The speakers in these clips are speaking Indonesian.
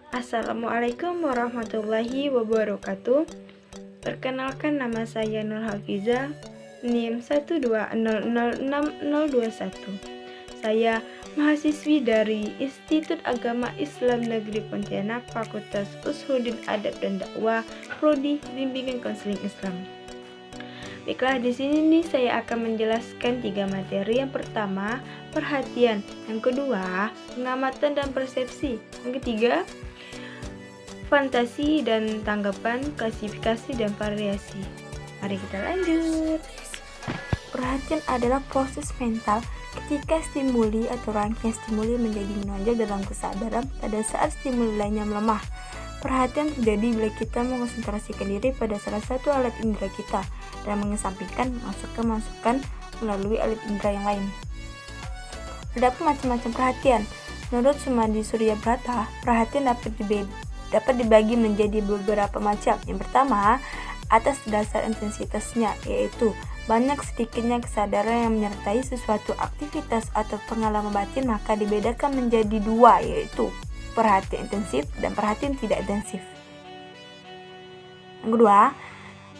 Assalamualaikum warahmatullahi wabarakatuh. Perkenalkan, nama saya Nur Hafiza, NIM 120066021. Saya mahasiswi dari Institut Agama Islam Negeri Pontianak, Fakultas Usuluddin Adab dan Dakwah, Prodi Bimbingan Konseling Islam. Baiklah, di sini saya akan menjelaskan 3 materi. Yang pertama, perhatian. Yang kedua, pengamatan dan persepsi. Yang ketiga, fantasi dan tanggapan, klasifikasi dan variasi. Mari kita lanjut. Perhatian adalah proses mental ketika stimuli atau rangkaian stimuli menjadi menonjol dalam kesadaran pada saat stimuli lainnya melemah. Perhatian terjadi bila kita mengonsentrasikan diri pada salah satu alat indera kita dan mengesampingkan masukan melalui alat indera yang lain. Terdapat macam-macam perhatian. Menurut Sumadi Suryabrata, perhatian dapat dibagi menjadi beberapa macam. Yang pertama, atas dasar intensitasnya, yaitu banyak sedikitnya kesadaran yang menyertai sesuatu aktivitas atau pengalaman batin, maka dibedakan menjadi 2, yaitu perhatian intensif dan perhatian tidak intensif. Yang kedua,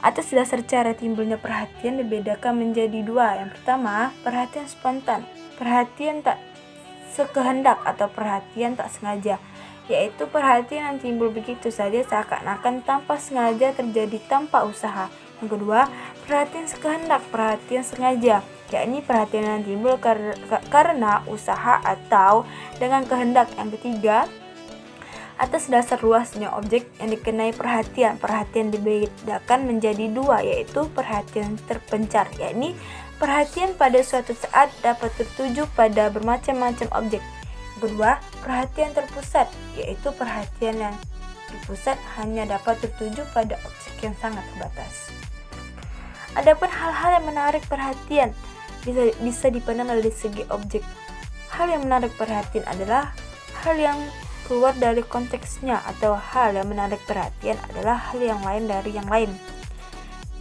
atas dasar cara timbulnya perhatian dibedakan menjadi 2. Yang pertama, perhatian spontan, perhatian tak sekehendak atau perhatian tak sengaja, yaitu perhatian yang timbul begitu saja seakan-akan tanpa sengaja, terjadi tanpa usaha. Yang kedua, perhatian sekehendak, perhatian sengaja, yakni perhatian yang timbul karena usaha atau dengan kehendak. Yang ketiga, atas dasar luasnya objek yang dikenai perhatian dibedakan menjadi 2, yaitu perhatian terpencar, yakni perhatian pada suatu saat dapat tertuju pada bermacam-macam objek. Kedua, perhatian terpusat, yaitu perhatian yang terpusat hanya dapat tertuju pada objek yang sangat terbatas. Adapun hal-hal yang menarik perhatian bisa dipandang dari segi objek. Hal yang menarik perhatian adalah hal yang keluar dari konteksnya, atau hal yang menarik perhatian adalah hal yang lain dari yang lain.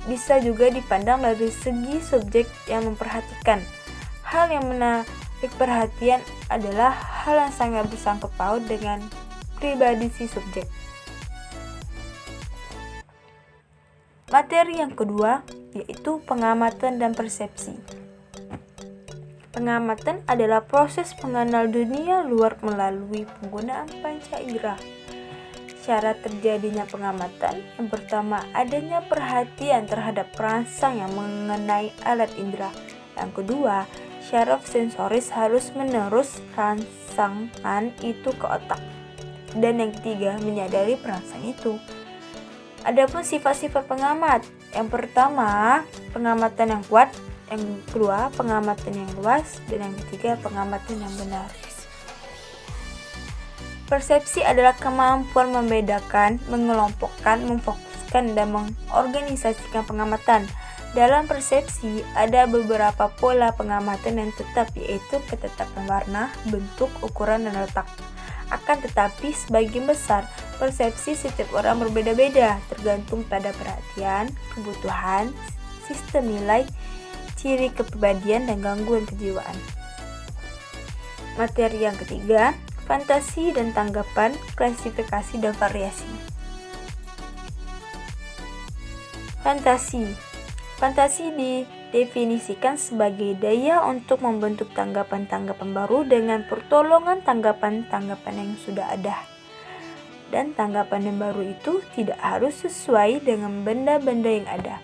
Bisa juga dipandang dari segi subjek yang memperhatikan. Hal yang menarik perhatian adalah hal yang sangat bersangkut paut dengan pribadi si subjek. Materi yang kedua yaitu pengamatan dan persepsi. Pengamatan adalah proses mengenal dunia luar melalui penggunaan panca indera. Syarat terjadinya pengamatan, yang pertama, adanya perhatian terhadap perangsang yang mengenai alat indera. Yang kedua, syaraf sensoris harus menerus rangsangan itu ke otak. Dan yang ketiga, menyadari perangsang itu. Adapun sifat-sifat pengamat, yang pertama, pengamatan yang kuat, yang kedua, pengamatan yang luas, dan yang ketiga, pengamatan yang benar. Persepsi adalah kemampuan membedakan, mengelompokkan, memfokuskan, dan mengorganisasikan pengamatan. Dalam persepsi, ada beberapa pola pengamatan yang tetap, yaitu ketetapan warna, bentuk, ukuran, dan letak. Akan tetapi, sebagian besar persepsi setiap orang berbeda-beda, tergantung pada perhatian, kebutuhan, sistem nilai, ciri kepribadian, dan gangguan kejiwaan. Materi yang ketiga, fantasi dan tanggapan, klasifikasi dan variasi. Fantasi didefinisikan sebagai daya untuk membentuk tanggapan-tanggapan baru dengan pertolongan tanggapan-tanggapan yang sudah ada. Dan tanggapan yang baru itu tidak harus sesuai dengan benda-benda yang ada.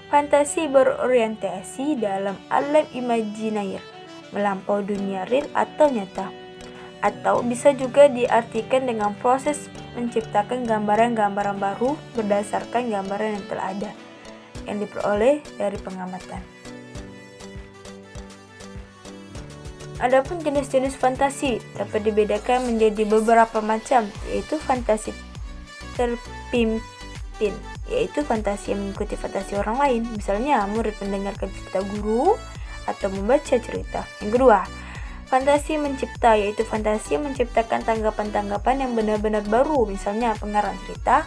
Fantasi berorientasi dalam alam imajiner, melampaui dunia real atau nyata. Atau bisa juga diartikan dengan proses menciptakan gambaran-gambaran baru berdasarkan gambaran yang telah ada, yang diperoleh dari pengamatan. Adapun jenis-jenis fantasi dapat dibedakan menjadi beberapa macam, yaitu fantasi terpimpin, yaitu fantasi yang mengikuti fantasi orang lain, misalnya murid mendengarkan cerita guru atau membaca cerita. Yang kedua, fantasi mencipta, yaitu fantasi yang menciptakan tanggapan-tanggapan yang benar-benar baru, misalnya pengarang cerita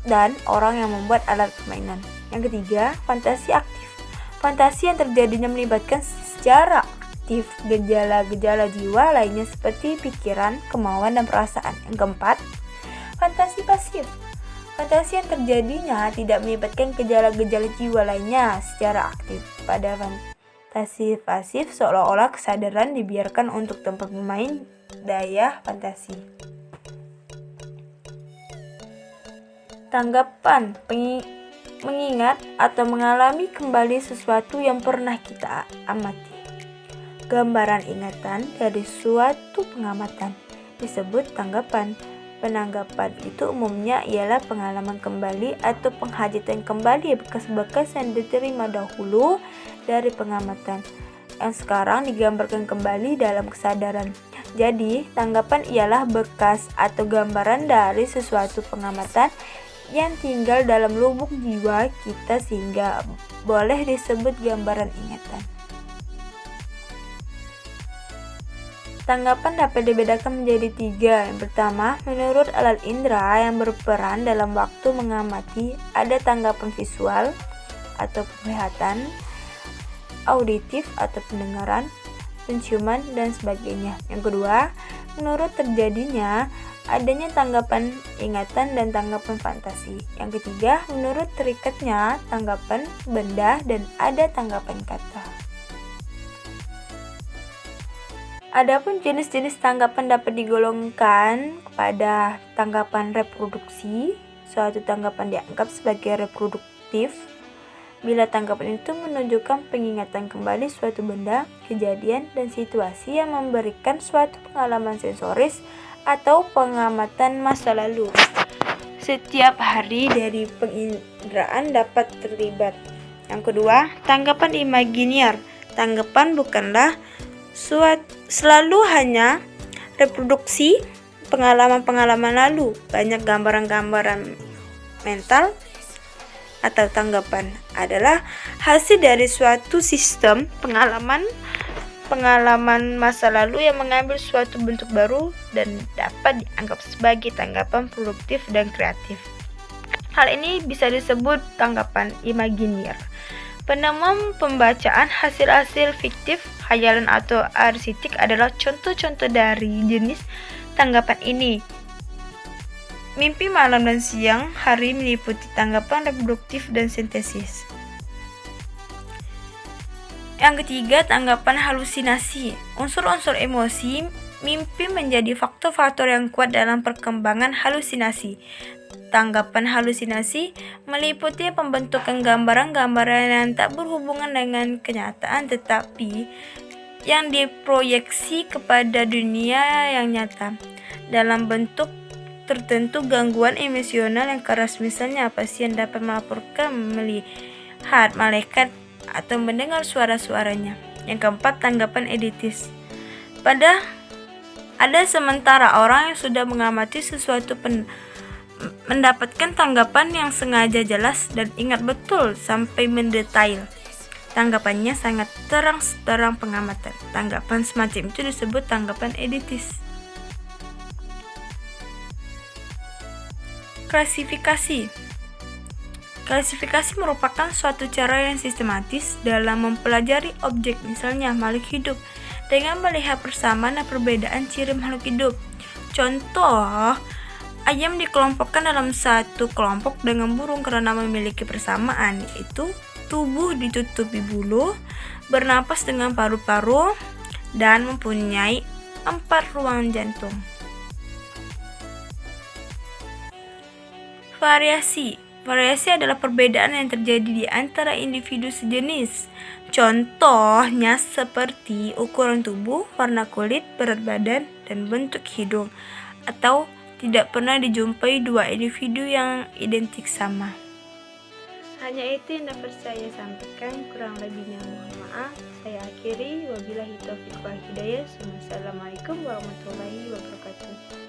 dan orang yang membuat alat permainan. Yang ketiga, fantasi aktif, fantasi yang terjadinya melibatkan secara aktif gejala-gejala jiwa lainnya seperti pikiran, kemauan, dan perasaan. Yang keempat, Fantasi pasif. Fantasi yang terjadinya tidak melibatkan gejala-gejala jiwa lainnya secara aktif. Pada fantasi pasif, seolah-olah kesadaran dibiarkan untuk tempat bermain daya fantasi. Tanggapan mengingat atau mengalami kembali sesuatu yang pernah kita amati. Gambaran ingatan dari suatu pengamatan disebut tanggapan. Penanggapan itu umumnya ialah pengalaman kembali atau penghajatan kembali bekas-bekas yang diterima dahulu dari pengamatan yang sekarang digambarkan kembali dalam kesadaran. Jadi, tanggapan ialah bekas atau gambaran dari sesuatu pengamatan yang tinggal dalam lubuk jiwa kita sehingga boleh disebut gambaran ingatan. Tanggapan dapat dibedakan menjadi 3. Yang pertama, menurut alat indera yang berperan dalam waktu mengamati, ada tanggapan visual atau penglihatan, auditif atau pendengaran, penciuman, dan sebagainya. Yang kedua, menurut terjadinya adanya tanggapan ingatan dan tanggapan fantasi. Yang ketiga, menurut terikatnya tanggapan benda dan ada tanggapan kata. Adapun jenis-jenis tanggapan dapat digolongkan kepada tanggapan reproduksi. Suatu tanggapan dianggap sebagai reproduktif bila tanggapan itu menunjukkan pengingatan kembali suatu benda, kejadian, dan situasi yang memberikan suatu pengalaman sensoris atau pengamatan masa lalu. Setiap hari dari penginderaan dapat terlibat. Yang kedua, tanggapan imaginier. Tanggapan bukanlah selalu hanya reproduksi pengalaman-pengalaman lalu. Banyak gambaran-gambaran mental atau tanggapan adalah hasil dari suatu sistem pengalaman masa lalu yang mengambil suatu bentuk baru dan dapat dianggap sebagai tanggapan produktif dan kreatif. Hal ini bisa disebut tanggapan imaginier. Penemuan pembacaan hasil-hasil fiktif, khayalan atau arsitik adalah contoh-contoh dari jenis tanggapan ini. Mimpi malam dan siang hari meliputi tanggapan reproduktif dan sintesis. Yang ketiga, tanggapan halusinasi. Unsur-unsur emosi mimpi menjadi faktor-faktor yang kuat dalam perkembangan halusinasi. Tanggapan halusinasi meliputi pembentukan gambaran-gambaran yang tak berhubungan dengan kenyataan tetapi yang diproyeksi kepada dunia yang nyata dalam bentuk tertentu. Gangguan emosional yang keras, misalnya pasien dapat melaporkan melihat malaikat atau mendengar suara-suaranya. Yang keempat, tanggapan editis. Ada sementara orang yang sudah mengamati sesuatu mendapatkan tanggapan yang sengaja jelas dan ingat betul sampai mendetail. Tanggapannya sangat terang pengamatan. Tanggapan semacam itu disebut tanggapan editis. Klasifikasi. Klasifikasi merupakan suatu cara yang sistematis dalam mempelajari objek, misalnya makhluk hidup, dengan melihat persamaan dan perbedaan ciri makhluk hidup. Contoh, ayam dikelompokkan dalam satu kelompok dengan burung karena memiliki persamaan, yaitu tubuh ditutupi bulu, bernapas dengan paru-paru, dan mempunyai 4 ruang jantung. Variasi. Variasi adalah perbedaan yang terjadi di antara individu sejenis. Contohnya seperti ukuran tubuh, warna kulit, berat badan, dan bentuk hidung, atau tidak pernah dijumpai 2 individu yang identik sama. Hanya itu yang dapat saya sampaikan, kurang lebihnya mohon maaf. Saya akhiri, wabillahi taufiq wal hidayah. Assalamualaikum warahmatullahi wabarakatuh.